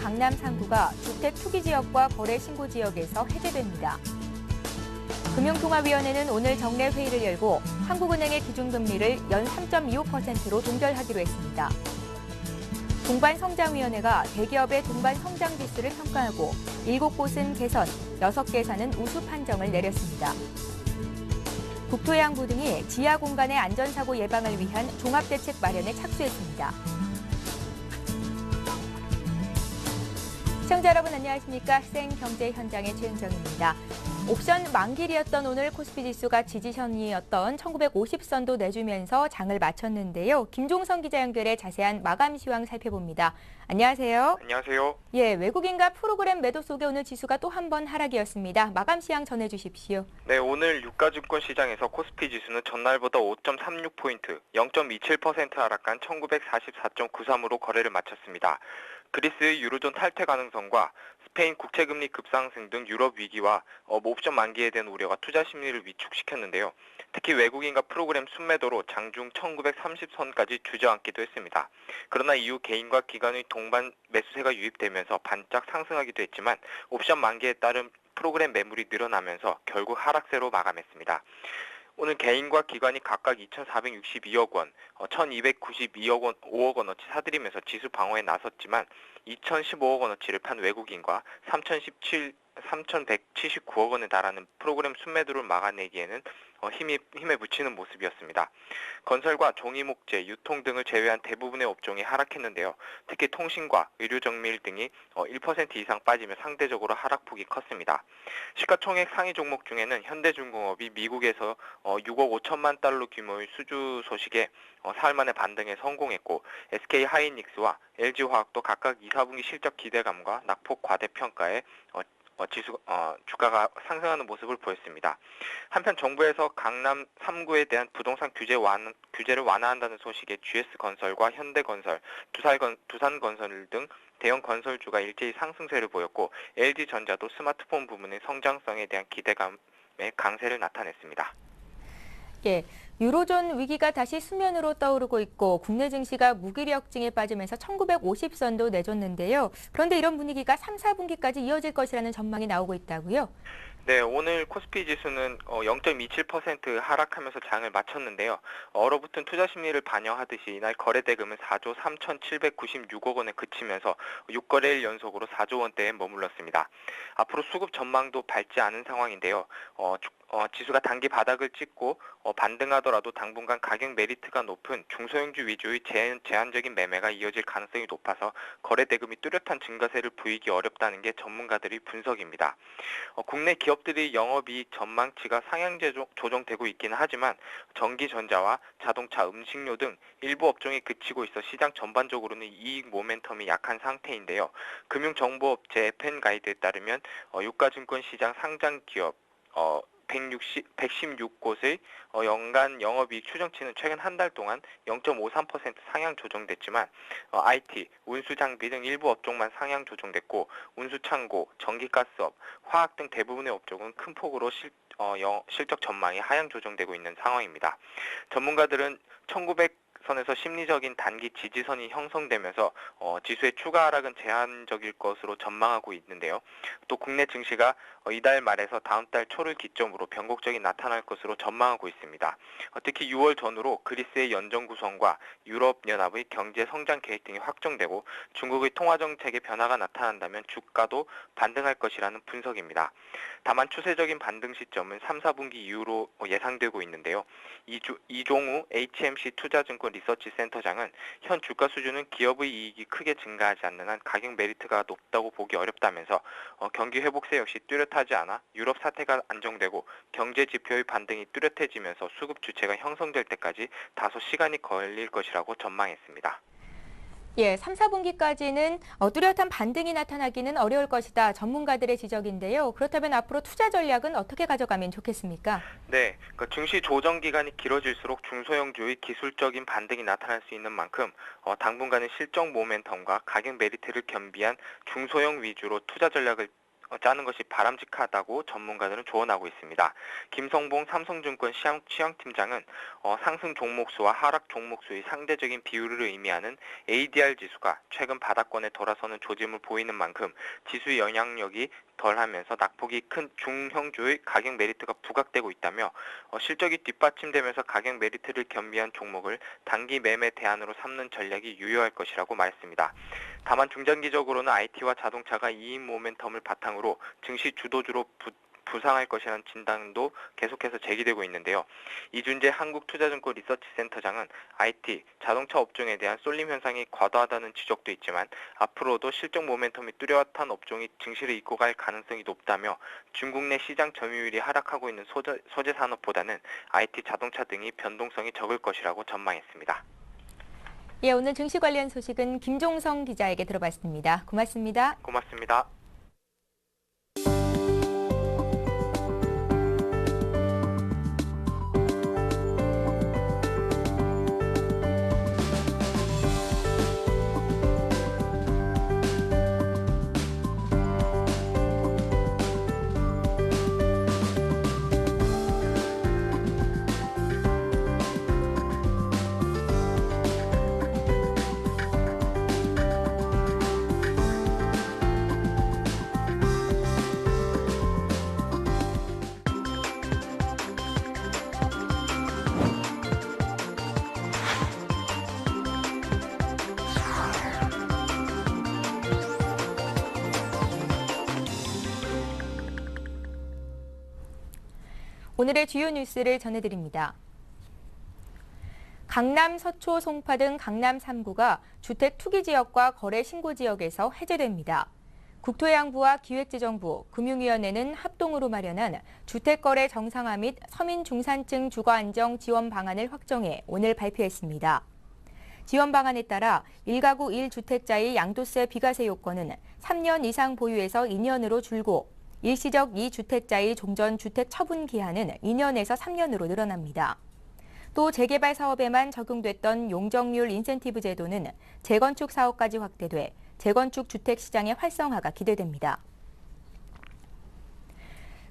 강남 3구가 주택 투기 지역과 거래 신고 지역에서 해제됩니다. 금융통화위원회는 오늘 정례 회의를 열고 한국은행의 기준금리를 연 3.25%로 동결하기로 했습니다. 동반성장위원회가 대기업의 동반성장지수를 평가하고 7곳은 개선, 6개사는 우수 판정을 내렸습니다. 국토해양부 등이 지하 공간의 안전사고 예방을 위한 종합대책 마련에 착수했습니다. 시청자 여러분 안녕하십니까? 생경제 현장의 최은정입니다. 옵션 만길이었던 오늘 코스피 지수가 지지선이었던 1950선도 내주면서 장을 마쳤는데요. 김종선 기자 연결해 자세한 마감 시황 살펴봅니다. 안녕하세요. 안녕하세요. 예, 외국인과 프로그램 매도 속에 오늘 지수가 또 한 번 하락이었습니다. 마감 시황 전해주십시오. 네, 오늘 유가증권 시장에서 코스피 지수는 전날보다 5.36포인트, 0.27% 하락한 1944.93으로 거래를 마쳤습니다. 그리스의 유로존 탈퇴 가능성과 스페인 국채금리 급상승 등 유럽 위기와 옵션 만기에 대한 우려가 투자 심리를 위축시켰는데요. 특히 외국인과 프로그램 순매도로 장중 1930선까지 주저앉기도 했습니다. 그러나 이후 개인과 기관의 동반 매수세가 유입되면서 반짝 상승하기도 했지만 옵션 만기에 따른 프로그램 매물이 늘어나면서 결국 하락세로 마감했습니다. 오늘 개인과 기관이 각각 2,462억 원, 1,292억 원, 5억 원어치 사들이면서 지수 방어에 나섰지만 2,015억 원어치를 판 외국인과 3,179억 원에 달하는 프로그램 순매도를 막아내기에는 힘에 부치는 모습이었습니다. 건설과 종이목재, 유통 등을 제외한 대부분의 업종이 하락했는데요. 특히 통신과 의료정밀 등이 1% 이상 빠지며 상대적으로 하락폭이 컸습니다. 시가총액 상위 종목 중에는 현대중공업이 미국에서 6억 5천만 달러 규모의 수주 소식에 사흘 만에 반등에 성공했고 SK하이닉스와 LG화학도 각각 2, 4분기 실적 기대감과 낙폭 과대평가에 주가가 상승하는 모습을 보였습니다. 한편 정부에서 강남 3구에 대한 부동산 규제를 완화한다는 소식에 GS건설과 현대건설, 두산건설 등 대형 건설주가 일제히 상승세를 보였고 LG전자도 스마트폰 부문의 성장성에 대한 기대감의 강세를 나타냈습니다. 예, 유로존 위기가 다시 수면으로 떠오르고 있고 국내 증시가 무기력증에 빠지면서 1950선도 내줬는데요. 그런데 이런 분위기가 3, 4분기까지 이어질 것이라는 전망이 나오고 있다고요? 네, 오늘 코스피 지수는 0.27% 하락하면서 장을 마쳤는데요. 얼어붙은 투자 심리를 반영하듯이 이날 거래 대금은 4조 3,796억 원에 그치면서 6거래일 연속으로 4조 원대에 머물렀습니다. 앞으로 수급 전망도 밝지 않은 상황인데요. 지수가 단기 바닥을 찍고 반등하더라도 당분간 가격 메리트가 높은 중소형주 위주의 제한적인 매매가 이어질 가능성이 높아서 거래 대금이 뚜렷한 증가세를 보이기 어렵다는 게 전문가들의 분석입니다. 국내 기업들이 영업이익 전망치가 상향 조정되고 있기는 하지만 전기전자와 자동차, 음식료 등 일부 업종이 그치고 있어 시장 전반적으로는 이익 모멘텀이 약한 상태인데요. 금융정보업체 에펜가이드에 따르면 유가증권 시장 상장 기업 116곳의 연간 영업이익 추정치는 최근 한 달 동안 0.53% 상향 조정됐지만 IT, 운수장비 등 일부 업종만 상향 조정됐고 운수창고, 전기가스업, 화학 등 대부분의 업종은 큰 폭으로 실적 전망이 하향 조정되고 있는 상황입니다. 전문가들은 1900선에서 심리적인 단기 지지선이 형성되면서 지수의 추가 하락은 제한적일 것으로 전망하고 있는데요. 또 국내 증시가 이달 말에서 다음 달 초를 기점으로 변곡적이 나타날 것으로 전망하고 있습니다. 특히 6월 전후로 그리스의 연정 구성과 유럽연합의 경제 성장 계획 등이 확정되고 중국의 통화정책의 변화가 나타난다면 주가도 반등할 것이라는 분석입니다. 다만 추세적인 반등 시점은 3, 4분기 이후로 예상되고 있는데요. 이종우 HMC 투자증권 리서치 센터장은 현 주가 수준은 기업의 이익이 크게 증가하지 않는 한 가격 메리트가 높다고 보기 어렵다면서 경기 회복세 역시 뚜렷하지 않아 유럽 사태가 안정되고 경제 지표의 반등이 뚜렷해지면서 수급 주체가 형성될 때까지 다소 시간이 걸릴 것이라고 전망했습니다. 예, 3, 4분기까지는 뚜렷한 반등이 나타나기는 어려울 것이다. 전문가들의 지적인데요. 그렇다면 앞으로 투자 전략은 어떻게 가져가면 좋겠습니까? 네, 증시 조정 기간이 길어질수록 중소형주의 기술적인 반등이 나타날 수 있는 만큼 당분간은 실적 모멘텀과 가격 메리트를 겸비한 중소형 위주로 투자 전략을 짜는 것이 바람직하다고 전문가들은 조언하고 있습니다. 김성봉 삼성증권 시황팀장은 상승 종목수와 하락 종목수의 상대적인 비율을 의미하는 ADR 지수가 최근 바닥권에 돌아서는 조짐을 보이는 만큼 지수의 영향력이 덜하면서 낙폭이 큰 중형주의 가격 메리트가 부각되고 있다며 실적이 뒷받침되면서 가격 메리트를 겸비한 종목을 단기 매매 대안으로 삼는 전략이 유효할 것이라고 말했습니다. 다만 중장기적으로는 IT와 자동차가 이익 모멘텀을 바탕으로 증시 주도주로 부상할 것이라는 진단도 계속해서 제기되고 있는데요. 이준재 한국투자증권 리서치센터장은 IT, 자동차 업종에 대한 쏠림 현상이 과도하다는 지적도 있지만 앞으로도 실적 모멘텀이 뚜렷한 업종이 증시를 이끌고 갈 가능성이 높다며 중국 내 시장 점유율이 하락하고 있는 소재 산업보다는 IT, 자동차 등이 변동성이 적을 것이라고 전망했습니다. 예, 오늘 증시 관련 소식은 김종성 기자에게 들어봤습니다. 고맙습니다. 고맙습니다. 오늘의 주요 뉴스를 전해드립니다. 강남, 서초, 송파 등 강남 3구가 주택 투기 지역과 거래 신고 지역에서 해제됩니다. 국토해양부와 기획재정부, 금융위원회는 합동으로 마련한 주택거래 정상화 및 서민 중산층 주거 안정 지원 방안을 확정해 오늘 발표했습니다. 지원 방안에 따라 1가구 1주택자의 양도세 비과세 요건은 3년 이상 보유에서 2년으로 줄고 일시적 2주택자의 종전 주택 처분 기한은 2년에서 3년으로 늘어납니다. 또 재개발 사업에만 적용됐던 용적률 인센티브 제도는 재건축 사업까지 확대돼 재건축 주택 시장의 활성화가 기대됩니다.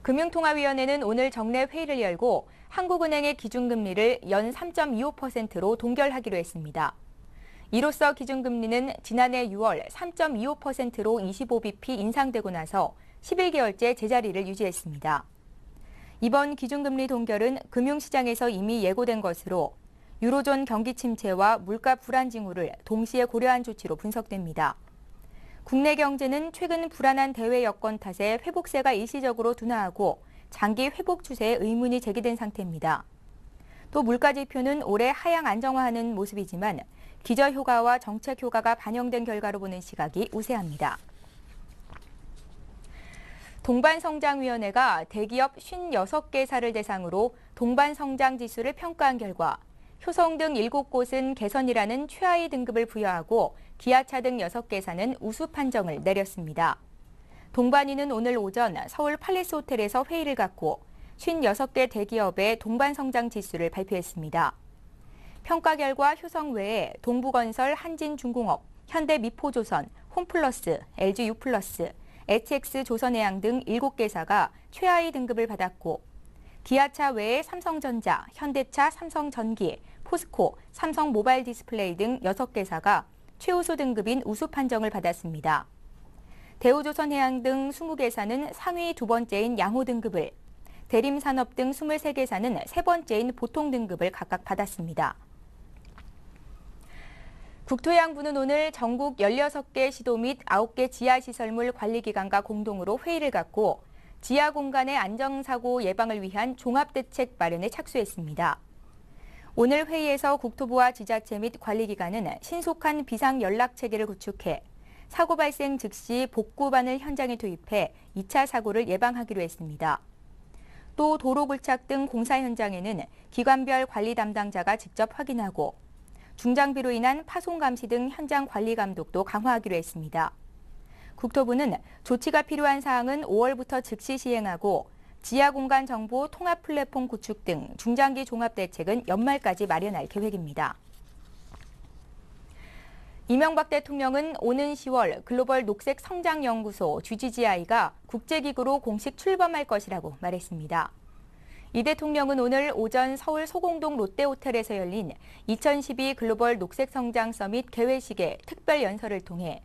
금융통화위원회는 오늘 정례 회의를 열고 한국은행의 기준금리를 연 3.25%로 동결하기로 했습니다. 이로써 기준금리는 지난해 6월 3.25%로 25bp 인상되고 나서 11개월째 제자리를 유지했습니다. 이번 기준금리 동결은 금융시장에서 이미 예고된 것으로 유로존 경기 침체와 물가 불안 징후를 동시에 고려한 조치로 분석됩니다. 국내 경제는 최근 불안한 대외 여건 탓에 회복세가 일시적으로 둔화하고 장기 회복 추세에 의문이 제기된 상태입니다. 또 물가 지표는 올해 하향 안정화하는 모습이지만 기저효과와 정책 효과가 반영된 결과로 보는 시각이 우세합니다. 동반성장위원회가 대기업 56개사를 대상으로 동반성장지수를 평가한 결과 효성 등 7곳은 개선이라는 최하위 등급을 부여하고 기아차 등 6개사는 우수 판정을 내렸습니다. 동반위는 오늘 오전 서울 팔리스 호텔에서 회의를 갖고 56개 대기업의 동반성장지수를 발표했습니다. 평가 결과 효성 외에 동부건설, 한진중공업, 현대미포조선, 홈플러스, LG유플러스, HX조선해양 등 7개사가 최하위 등급을 받았고 기아차 외에 삼성전자, 현대차, 삼성전기, 포스코, 삼성모바일디스플레이 등 6개사가 최우수 등급인 우수 판정을 받았습니다. 대우조선해양 등 20개사는 상위 2번째인 양호 등급을, 대림산업 등 23개사는 3번째인 보통 등급을 각각 받았습니다. 국토해양부는 오늘 전국 16개 시도 및 9개 지하시설물 관리기관과 공동으로 회의를 갖고 지하 공간의 안전사고 예방을 위한 종합대책 마련에 착수했습니다. 오늘 회의에서 국토부와 지자체 및 관리기관은 신속한 비상연락체계를 구축해 사고 발생 즉시 복구반을 현장에 투입해 2차 사고를 예방하기로 했습니다. 또 도로 굴착 등 공사 현장에는 기관별 관리 담당자가 직접 확인하고 중장비로 인한 파손 감시 등 현장 관리 감독도 강화하기로 했습니다. 국토부는 조치가 필요한 사항은 5월부터 즉시 시행하고 지하 공간 정보 통합 플랫폼 구축 등 중장기 종합 대책은 연말까지 마련할 계획입니다. 이명박 대통령은 오는 10월 글로벌 녹색 성장 연구소 GGGI가 국제기구로 공식 출범할 것이라고 말했습니다. 이 대통령은 오늘 오전 서울 소공동 롯데호텔에서 열린 2012 글로벌 녹색 성장 서밋 개회식의 특별 연설을 통해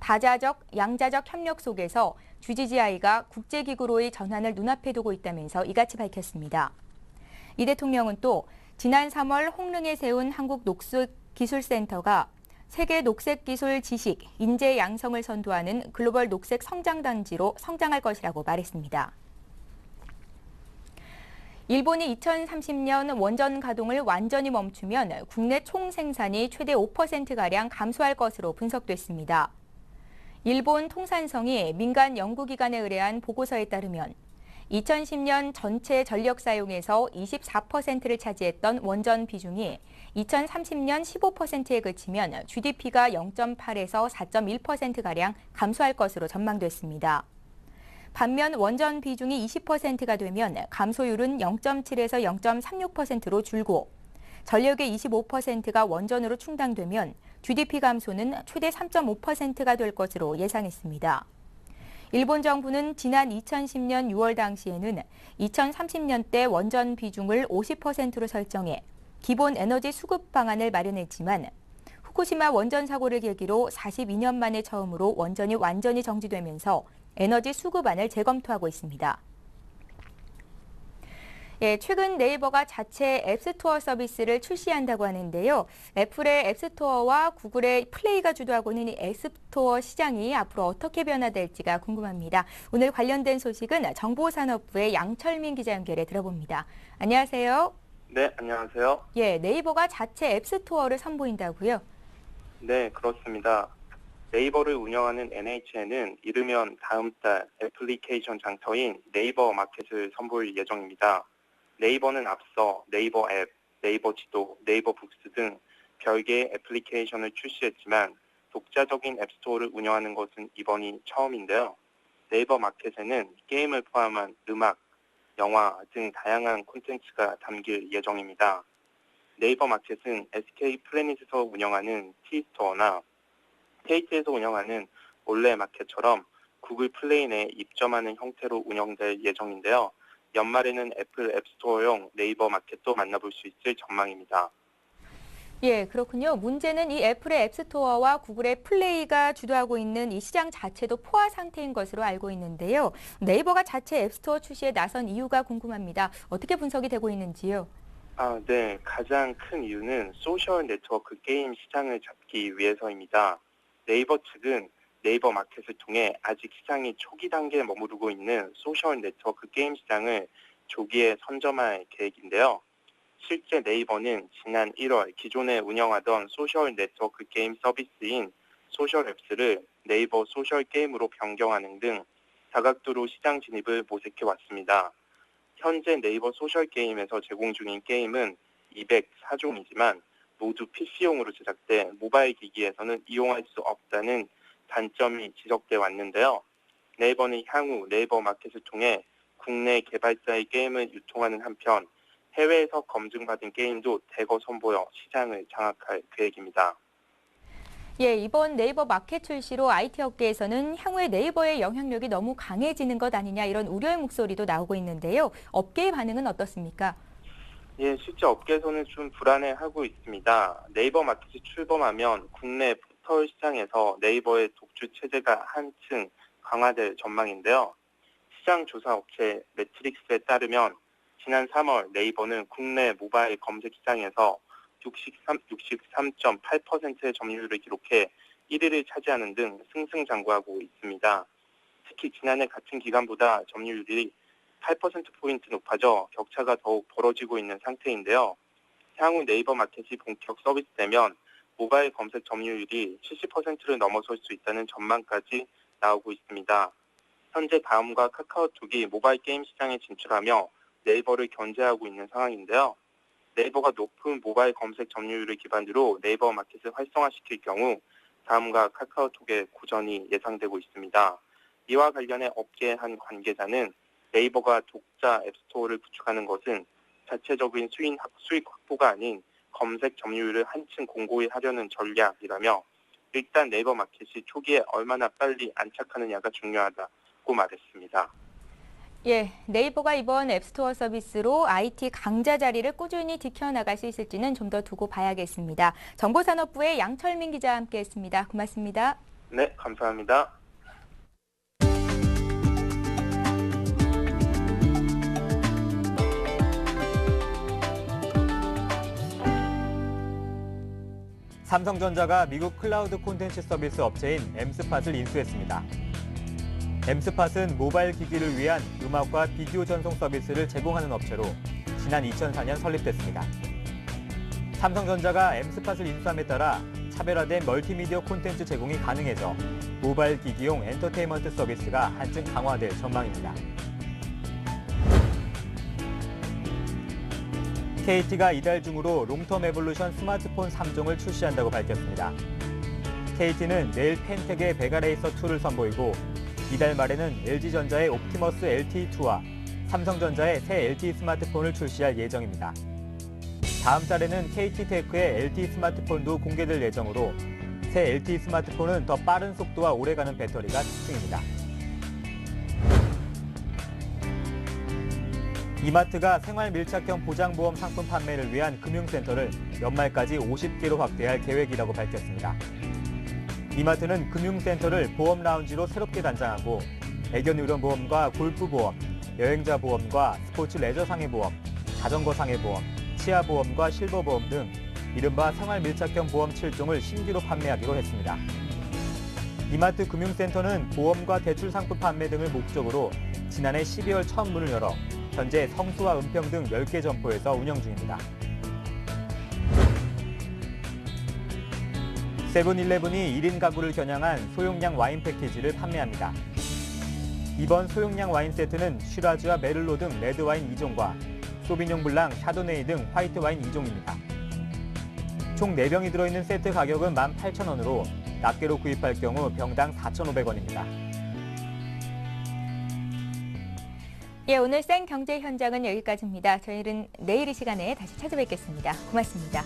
다자적, 양자적 협력 속에서 GGGI가 국제기구로의 전환을 눈앞에 두고 있다면서 이같이 밝혔습니다. 이 대통령은 또 지난 3월 홍릉에 세운 한국녹색기술센터가 세계 녹색기술 지식, 인재 양성을 선도하는 글로벌 녹색 성장단지로 성장할 것이라고 말했습니다. 일본이 2030년 원전 가동을 완전히 멈추면 국내 총생산이 최대 5%가량 감소할 것으로 분석됐습니다. 일본 통산성이 민간 연구기관에 의뢰한 보고서에 따르면 2010년 전체 전력 사용에서 24%를 차지했던 원전 비중이 2030년 15%에 그치면 GDP가 0.8에서 4.1%가량 감소할 것으로 전망됐습니다. 반면 원전 비중이 20%가 되면 감소율은 0.7에서 0.36%로 줄고 전력의 25%가 원전으로 충당되면 GDP 감소는 최대 3.5%가 될 것으로 예상했습니다. 일본 정부는 지난 2010년 6월 당시에는 2030년대 원전 비중을 50%로 설정해 기본 에너지 수급 방안을 마련했지만 후쿠시마 원전 사고를 계기로 42년 만에 처음으로 원전이 완전히 정지되면서 에너지 수급안을 재검토하고 있습니다. 최근 네이버가 자체 앱스토어 서비스를 출시한다고 하는데요. 애플의 앱스토어와 구글의 플레이가 주도하고 있는 이 앱스토어 시장이 앞으로 어떻게 변화될지가 궁금합니다. 오늘 관련된 소식은 정보산업부의 양철민 기자 연결해 들어봅니다. 안녕하세요. 네, 안녕하세요. 네이버가 자체 앱스토어를 선보인다고요? 네, 그렇습니다. 네이버를 운영하는 NHN은 이르면 다음 달 애플리케이션 장터인 네이버 마켓을 선보일 예정입니다. 네이버는 앞서 네이버 앱, 네이버 지도, 네이버 북스 등 별개의 애플리케이션을 출시했지만 독자적인 앱스토어를 운영하는 것은 이번이 처음인데요. 네이버 마켓에는 게임을 포함한 음악, 영화 등 다양한 콘텐츠가 담길 예정입니다. 네이버 마켓은 SK 플래닛에서 운영하는 T스토어나 테이트에서 운영하는 올레 마켓처럼 구글 플레이 내에 입점하는 형태로 운영될 예정인데요. 연말에는 애플 앱스토어용 네이버 마켓도 만나볼 수 있을 전망입니다. 그렇군요. 문제는 이 애플의 앱스토어와 구글의 플레이가 주도하고 있는 이 시장 자체도 포화 상태인 것으로 알고 있는데요. 네이버가 자체 앱스토어 출시에 나선 이유가 궁금합니다. 어떻게 분석이 되고 있는지요? 네. 가장 큰 이유는 소셜 네트워크 게임 시장을 잡기 위해서입니다. 네이버 측은 네이버 마켓을 통해 아직 시장이 초기 단계에 머무르고 있는 소셜 네트워크 게임 시장을 조기에 선점할 계획인데요. 실제 네이버는 지난 1월 기존에 운영하던 소셜 네트워크 게임 서비스인 소셜앱스를 네이버 소셜 게임으로 변경하는 등 다각도로 시장 진입을 모색해 왔습니다. 현재 네이버 소셜 게임에서 제공 중인 게임은 204종이지만 모두 PC용으로 제작돼 모바일 기기에서는 이용할 수 없다는 단점이 지적돼 왔는데요. 네이버는 향후 네이버 마켓을 통해 국내 개발자의 게임을 유통하는 한편 해외에서 검증받은 게임도 대거 선보여 시장을 장악할 계획입니다. 이번 네이버 마켓 출시로 IT 업계에서는 향후에 네이버의 영향력이 너무 강해지는 것 아니냐 이런 우려의 목소리도 나오고 있는데요. 업계의 반응은 어떻습니까? 실제 업계에서는 좀 불안해하고 있습니다. 네이버 마켓이 출범하면 국내 포털 시장에서 네이버의 독주 체제가 한층 강화될 전망인데요. 시장 조사 업체 매트릭스에 따르면 지난 3월 네이버는 국내 모바일 검색 시장에서 63.8%의 점유율을 기록해 1위를 차지하는 등 승승장구하고 있습니다. 특히 지난해 같은 기간보다 점유율이 8%포인트 높아져 격차가 더욱 벌어지고 있는 상태인데요. 향후 네이버 마켓이 본격 서비스되면 모바일 검색 점유율이 70%를 넘어설 수 있다는 전망까지 나오고 있습니다. 현재 다음과 카카오톡이 모바일 게임 시장에 진출하며 네이버를 견제하고 있는 상황인데요. 네이버가 높은 모바일 검색 점유율을 기반으로 네이버 마켓을 활성화시킬 경우 다음과 카카오톡의 고전이 예상되고 있습니다. 이와 관련해 업계의 한 관계자는 네이버가 독자 앱스토어를 구축하는 것은 자체적인 수익 확보가 아닌 검색 점유율을 한층 공고히 하려는 전략이라며 일단 네이버 마켓이 초기에 얼마나 빨리 안착하느냐가 중요하다고 말했습니다. 예, 네이버가 이번 앱스토어 서비스로 IT 강자 자리를 꾸준히 지켜나갈 수 있을지는 좀 더 두고 봐야겠습니다. 정보산업부의 양철민 기자와 함께했습니다. 고맙습니다. 네, 감사합니다. 삼성전자가 미국 클라우드 콘텐츠 서비스 업체인 엠스팟을 인수했습니다. 엠스팟은 모바일 기기를 위한 음악과 비디오 전송 서비스를 제공하는 업체로 지난 2004년 설립됐습니다. 삼성전자가 엠스팟을 인수함에 따라 차별화된 멀티미디어 콘텐츠 제공이 가능해져 모바일 기기용 엔터테인먼트 서비스가 한층 강화될 전망입니다. KT가 이달 중으로 롱텀 에볼루션 스마트폰 3종을 출시한다고 밝혔습니다. KT는 내일 펜텍의 베가레이서2를 선보이고 이달 말에는 LG전자의 옵티머스 LTE2와 삼성전자의 새 LTE 스마트폰을 출시할 예정입니다. 다음 달에는 KT테크의 LTE 스마트폰도 공개될 예정으로 새 LTE 스마트폰은 더 빠른 속도와 오래가는 배터리가 특징입니다. 이마트가 생활 밀착형 보장보험 상품 판매를 위한 금융센터를 연말까지 50개로 확대할 계획이라고 밝혔습니다. 이마트는 금융센터를 보험 라운지로 새롭게 단장하고 애견의료보험과 골프보험, 여행자 보험과 스포츠 레저 상해보험, 자전거 상해보험, 치아보험과 실버보험 등 이른바 생활 밀착형 보험 7종을 신규로 판매하기로 했습니다. 이마트 금융센터는 보험과 대출 상품 판매 등을 목적으로 지난해 12월 처음 문을 열어 현재 성수와 은평 등 10개 점포에서 운영 중입니다. 세븐일레븐이 1인 가구를 겨냥한 소용량 와인 패키지를 판매합니다. 이번 소용량 와인 세트는 슈라즈와 메를로 등 레드와인 2종과 소비뇽 블랑, 샤도네이 등 화이트 와인 2종입니다. 총 4병이 들어있는 세트 가격은 18,000원으로 낱개로 구입할 경우 병당 4,500원입니다. 예, 오늘 생경제 현장은 여기까지입니다. 저희는 내일 이 시간에 다시 찾아뵙겠습니다. 고맙습니다.